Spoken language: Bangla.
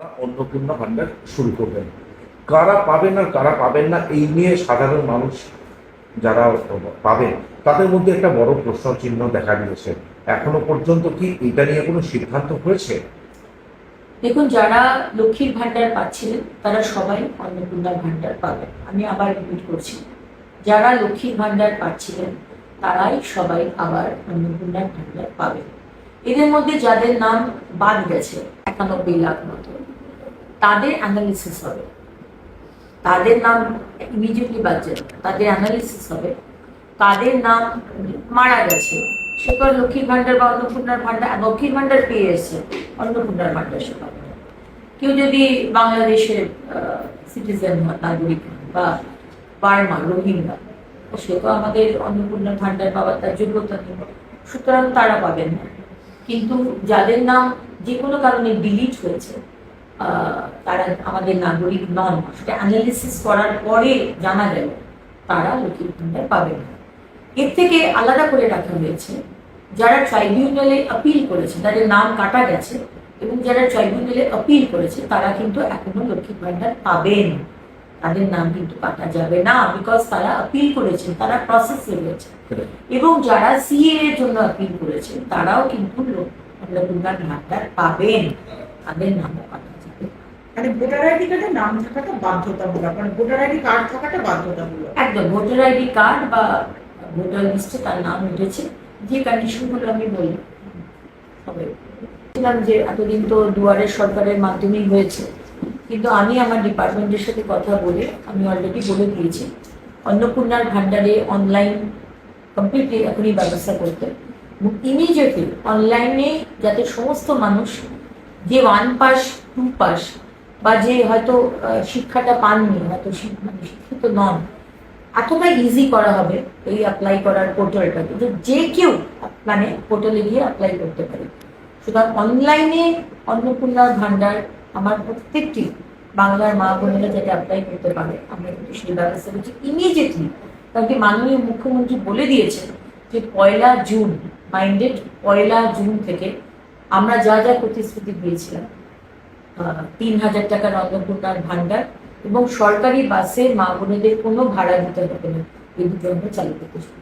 অন্নপূর্ণা ভান্ডার শুরু করবেন। কারা পাবেন আর কারা পাবেন না এই নিয়ে সাধারণ মানুষ যারা পাবেন তাদের মধ্যে একটা বড় প্রশ্ন চিহ্ন দেখা দিয়েছে। এখনো পর্যন্ত কি এটা নিয়ে কোনো সিদ্ধান্ত হয়েছে? দেখুন, যারা লক্ষ্মীর ভান্ডার পাচ্ছিলেন তারা সবাই অন্নপূর্ণার ভান্ডার পাবেন। আমি আবার রিপিট করছি, যারা লক্ষ্মীর ভান্ডার পাচ্ছিলেন তারাই সবাই আবার অন্নপূর্ণার ভান্ডার পাবেন। এদের মধ্যে যাদের নাম বাদ গেছে 91 লাখ মতো, তাদের অ্যানালিসিস হবে। তাদের নাম ইমিডিয়েটলি বাদ যাবে, তাদের অ্যানালিসিস হবে। তাদের নাম মারা গেছে, সে তো লক্ষ্মীর ভান্ডার বা অন্নপূর্ণার ভান্ডার, লক্ষ্মীর ভান্ডার পেয়ে এসছে, অন্নপূর্ণার ভান্ডার সে পাবে না। কেউ যদি বাংলাদেশের সিটিজেন নাগরিক বা বার্মা রোহিঙ্গা, সে তো আমাদের অন্নপূর্ণার ভান্ডার পাওয়ার তার যোগ্যতা নেই, সুতরাং তারা পাবেন না। কিন্তু যাদের নাম যে কোনো কারণে ডিলিট হয়েছে, তারা আমাদের নাগরিক নন, সেটা অ্যানালিসিস করার পরে জানা গেল তারা লক্ষ্মীর ভান্ডার পাবেন না। এর থেকে আলাদা করে রাখা হয়েছে যারা ট্রাইব্যুনালে আপিল করেছে, তাদের নাম কাটা গেছে, এবং যারা ট্রাইব্যুনালে আপিল করেছে তারা কিন্তু এখনো লক্ষ্মীর ভান্ডার পাবেন। তাদের নাম কিন্তু কাটা যাবে না, বিকজ তারা আপিল করেছেন, তারা প্রসেসে রয়েছে। এবং যারা সিএ এর জন্য আপিল করেছে তারাও কিন্তু অন্নপূর্ণার ভান্ডার পাবেন, তাদের নামও কাটা যাবে। মানে ভোটার আইডি কার্ডে নাম থাকাটা বাধ্যতামূলক, মানে ভোটার আইডি কার্ড থাকাটা বাধ্যতামূলক। একদম, ভোটার আইডি কার্ড বা ভোটার লিস্টে তার নাম উঠেছে, যে কন্ডিশনগুলো আমি বলি হবে। যে এতদিন তো দুয়ারের সরকারের মাধ্যমেই হয়েছে, কিন্তু আমি আমার ডিপার্টমেন্টের সাথে কথা বলে আমি অলরেডি বলে দিয়েছি অন্নপূর্ণার ভান্ডারে অনলাইন কমপ্লিটলি এখনই ব্যবস্থা করতে, ইমিডিয়েটলি অনলাইনে যাতে সমস্ত মানুষ যে 1 পাস 2 পাস বা যে হয়তো শিক্ষাটা পাননি, হয়তো শিক্ষিত নন, এতটা ইজি করা হবে এই অ্যাপ্লাই করার পোর্টালটাকে, যে কেউ মানে পোর্টালে গিয়ে অ্যাপ্লাই করতে পারে। সুতরাং অনলাইনে অন্নপূর্ণার ভান্ডার আমার প্রত্যেকটি বাংলার মা বোনেরা যাতে অ্যাপ্লাই করতে পারে, আমরা কিন্তু সেই ব্যবস্থা করছি ইমিডিয়েটলি। কারণ কি মাননীয় মুখ্যমন্ত্রী বলে দিয়েছেন যে 1 জুন, মাইন্ডেড 1 জুন থেকে আমরা যা যা প্রতিশ্রুতি দিয়েছিলাম, 3000 টাকার অন্নপূর্ণার ভান্ডার এবং সরকারি বাসে মা বোনেদের কোনো ভাড়া দিতে হবে না, এই দুটো আমরা চালু করতে শুরু।